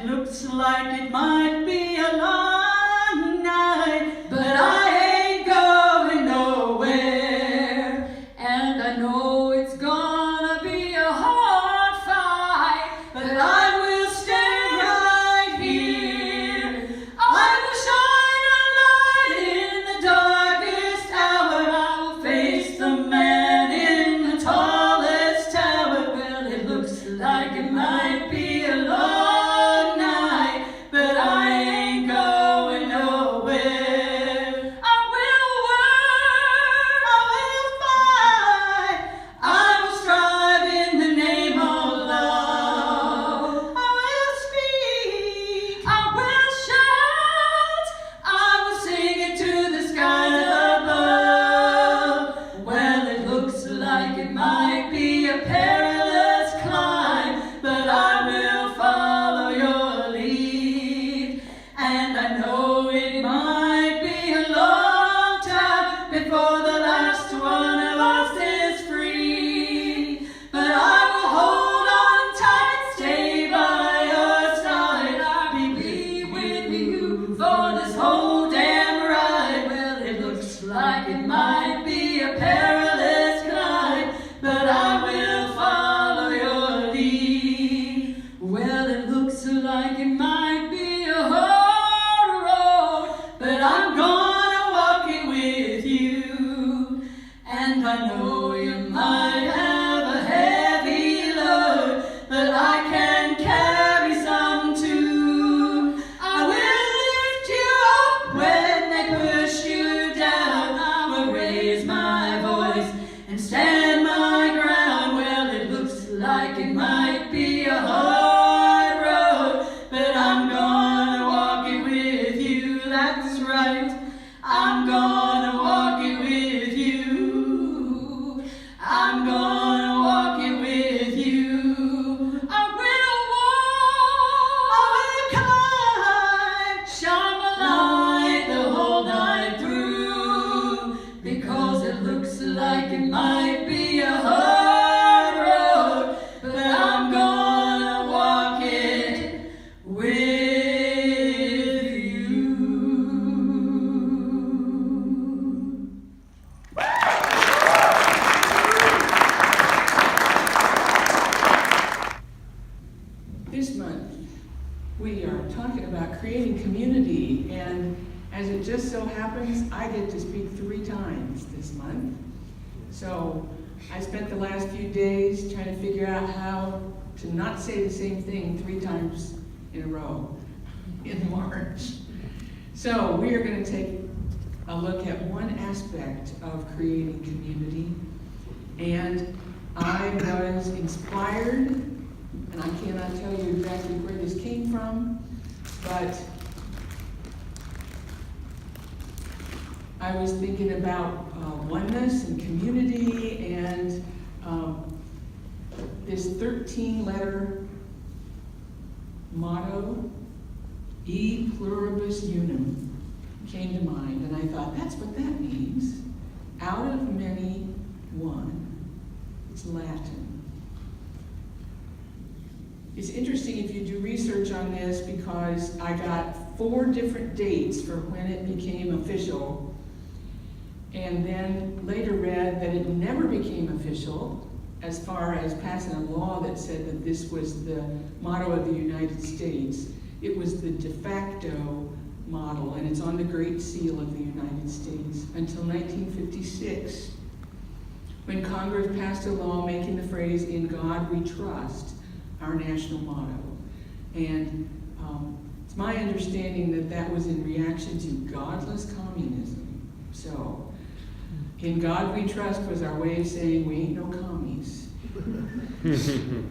it looks like it might be a long night, but I ain't going nowhere. And I know it's gonna be a hard fight, but I will stay right here. I will shine a light in the darkest hour. I will face the man in the tallest tower. Well, it looks like it might be a long night, but I ain't going nowhere. I will work, I will fight, I will strive in the name of love. I will speak, I will shout, I will sing it to the skies above. Well, it looks like it might be a perilous climb, but I will follow your lead. And I know it might be a long time before the last one of us is free. But I will hold on tight, stay by your side. I'll be with you for this whole damn ride. Well, it looks like it might be a perilous climb, but I will follow your lead. Well, it looks like it might be a hard road, but I'm gonna walk it with you. And I know you might have a heavy load, but I can carry some too. I will lift you up when they push you down. I will raise my voice and stand my ground. Well, it looks like it might be a hard road, but I'm gonna walk it with you. That's right, I'm gonna walk it with you. I'm gonna walk it with you. I will walk, I will climb, shine my light the whole night through, because it looks like it might be a hard road, but I'm gonna walk it with you. This month, we are talking about creating community, and as it just so happens, I get to speak 3 times this month. So I spent the last few days trying to figure out how to not say the same thing 3 times in a row in March. So we are going to take a look at one aspect of creating community, and I was inspired, and I cannot tell you exactly where this came from, but I was thinking about oneness and community, and this 13-letter motto, E Pluribus Unum, came to mind, and I thought, that's what that means. Out of many, one. It's Latin. It's interesting if you do research on this, because I got 4 different dates for when it became official, and then later read that it never became official as far as passing a law that said that this was the motto of the United States. It was the de facto model, and it's on the Great Seal of the United States until 1956, when Congress passed a law making the phrase, "In God we trust," our national motto. And it's my understanding that that was in reaction to godless communism. So, "In God we trust" was our way of saying we ain't no commies.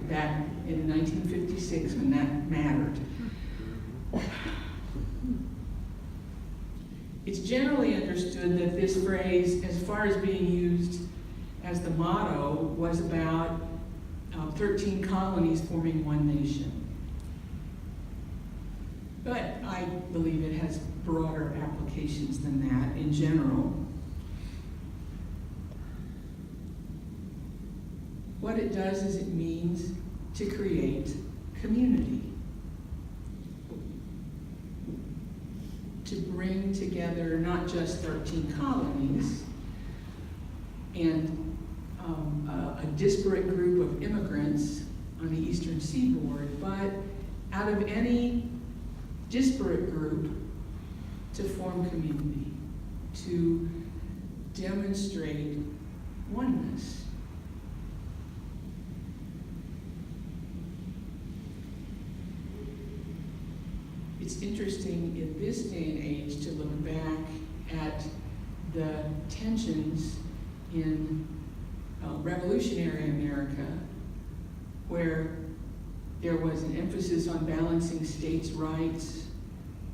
Back in 1956, when that mattered. It's generally understood that this phrase, as far as being used as the motto, was about 13 colonies forming one nation. But I believe it has broader applications than that in general. What it does is it means to create community. to bring together not just 13 colonies and a disparate group of immigrants on the eastern seaboard, but out of any disparate group to form community, to demonstrate oneness. It's interesting in this day and age to look back at the tensions in revolutionary America, where there was an emphasis on balancing states' rights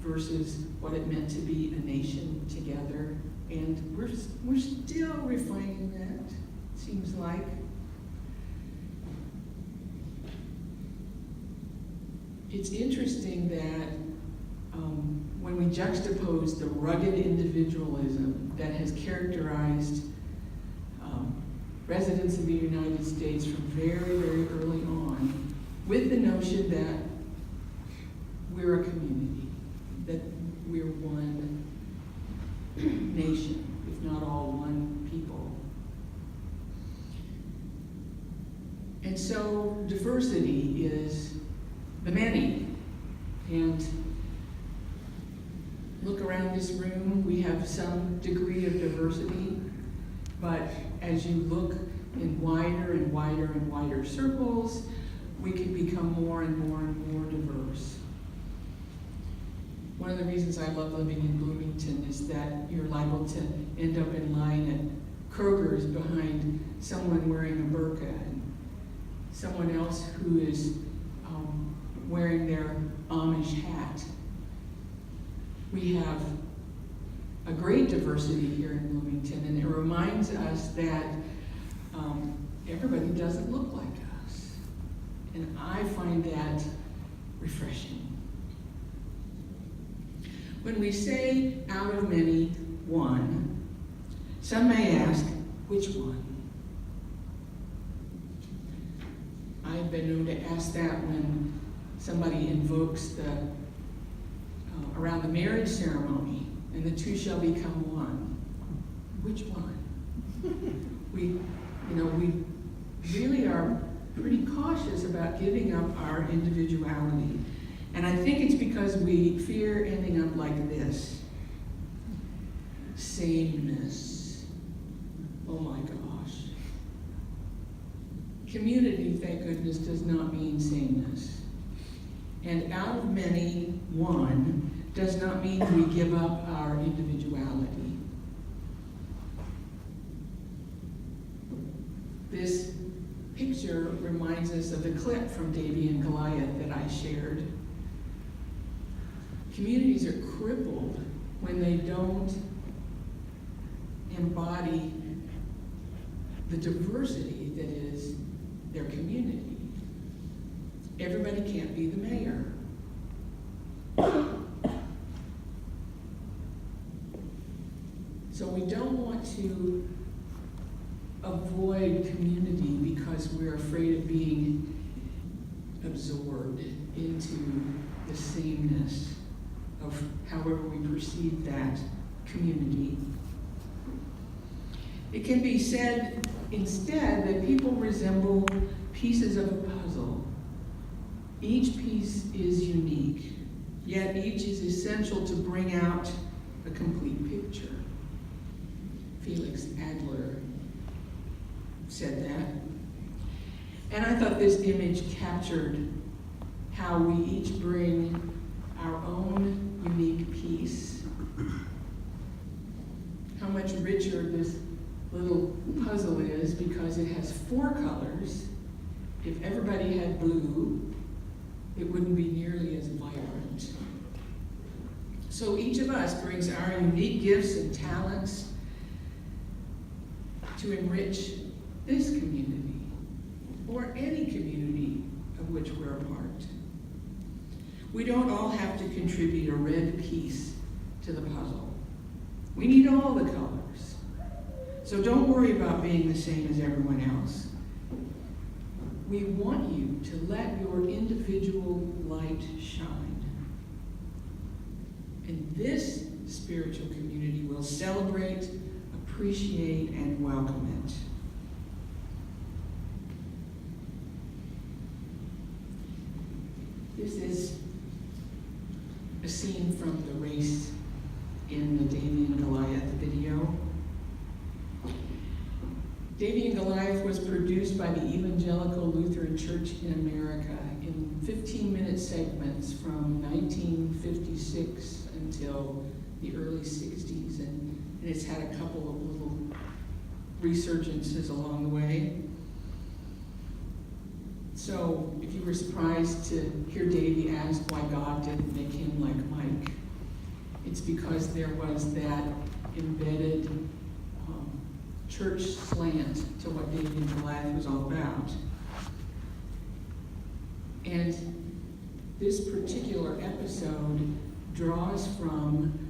versus what it meant to be a nation together. And we're still refining that, seems like. It's interesting that when we juxtapose the rugged individualism that has characterized residents of the United States from very, very early on, with the notion that we're a community, that we're one nation, if not all one people. And so diversity is the many. And look around this room, we have some degree of diversity, but as you look in wider and wider and wider circles, we can become more and more and more diverse. One of the reasons I love living in Bloomington is that you're liable to end up in line at Kroger's behind someone wearing a burqa and someone else who is wearing their Amish hat. We have a great diversity here in Bloomington, and it reminds us that everybody doesn't look like us. And I find that refreshing. When we say out of many, one, some may ask, which one? I've been known to ask that when somebody invokes the around the marriage ceremony, and the two shall become one. Which one? We really are pretty cautious about giving up our individuality. And I think it's because we fear ending up like this. Sameness. Oh my gosh. Community, thank goodness, does not mean sameness. And out of many, one does not mean we give up our individuality. This picture reminds us of the clip from Davy and Goliath that I shared. Communities are crippled when they don't embody the diversity that is their community. Everybody can't be the mayor. So we don't want to avoid community because we're afraid of being absorbed into the sameness of however we perceive that community. It can be said instead that people resemble pieces of a puzzle. Each piece is unique, yet each is essential to bring out a complete picture. Felix Adler said that. And I thought this image captured how we each bring our own unique piece, how much richer this little puzzle is because it has 4 colors. If everybody had blue, it wouldn't be nearly as vibrant. So each of us brings our unique gifts and talents to enrich this community, or any community of which we're a part. We don't all have to contribute a red piece to the puzzle. We need all the colors. So don't worry about being the same as everyone else. We want you to let your individual light shine. And this spiritual community will celebrate, appreciate, and welcome it. This is a scene from the race in the David and Goliath video. David and Goliath was produced by the Evangelical Lutheran Church in America in 15-minute segments from 1956 until the early 60s, and it's had a couple of little resurgences along the way. So if you were surprised to hear Davy ask why God didn't make him like Mike, it's because there was that embedded church slant to what David and Goliath was all about. And this particular episode draws from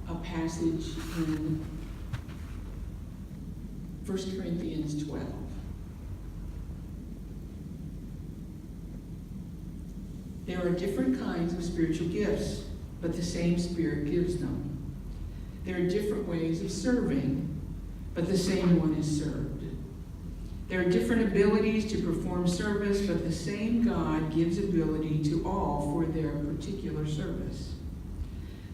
a passage in 1 Corinthians 12. There are different kinds of spiritual gifts, but the same Spirit gives them. There are different ways of serving, but the same one is served. There are different abilities to perform service, but the same God gives ability to all for their particular service.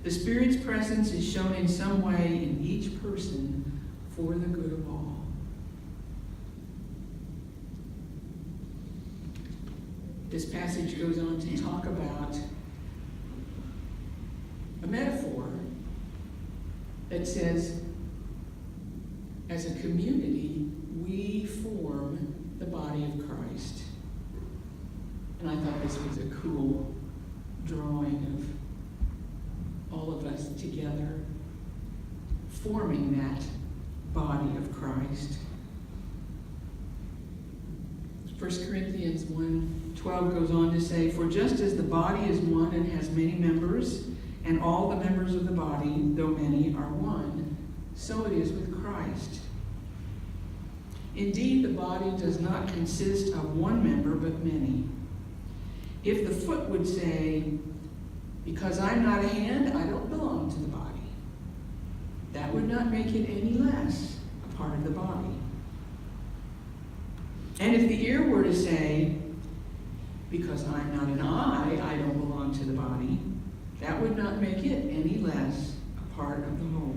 The Spirit's presence is shown in some way in each person for the good of all. This passage goes on to talk about a metaphor that says, as a community, we form the body of Christ. And I thought this was a cool drawing of all of us together, forming that body of Christ. 1 Corinthians 1:12 goes on to say, "For just as the body is one and has many members, and all the members of the body, though many, are one, so it is with Christ. Indeed, the body does not consist of one member, but many. If the foot would say, 'Because I'm not a hand, I don't belong to the body,' that would not make it any less a part of the body. And if the ear were to say, 'Because I'm not an eye, I don't belong to the body,' that would not make it any less a part of the whole.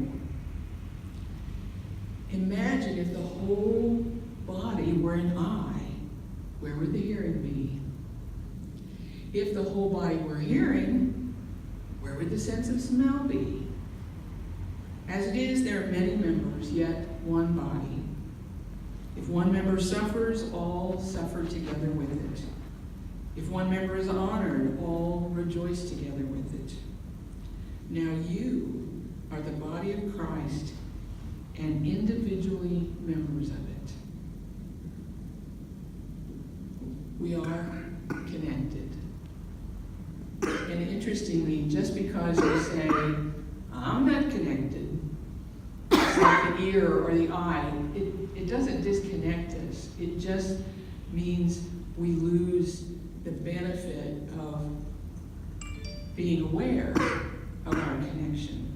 Imagine if the whole body were an eye, where would the hearing be? If the whole body were hearing, where would the sense of smell be? As it is, there are many members, yet one body. If one member suffers, all suffer together with it. If one member is honored, all rejoice together with it. Now you are the body of Christ and individually members of it." We are connected. And interestingly, just because you say, "I'm not connected," it's like the ear or the eye, it doesn't disconnect us. It just means we lose the benefit of being aware of our connection.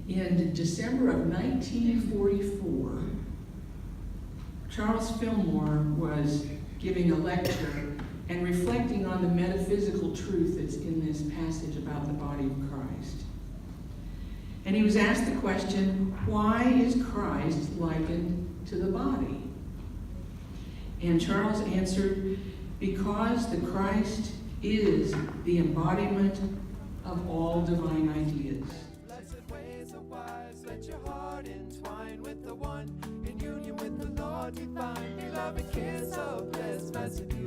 In December of 1944, Charles Fillmore was giving a lecture and reflecting on the metaphysical truth that's in this passage about the body of Christ. And he was asked the question, why is Christ likened to the body? And Charles answered, because the Christ is the embodiment of all divine ideas. Blessed ways are wise, let your heart entwine with the one, in union with the Lord divine. Beloved kids, so blessed, blessed you.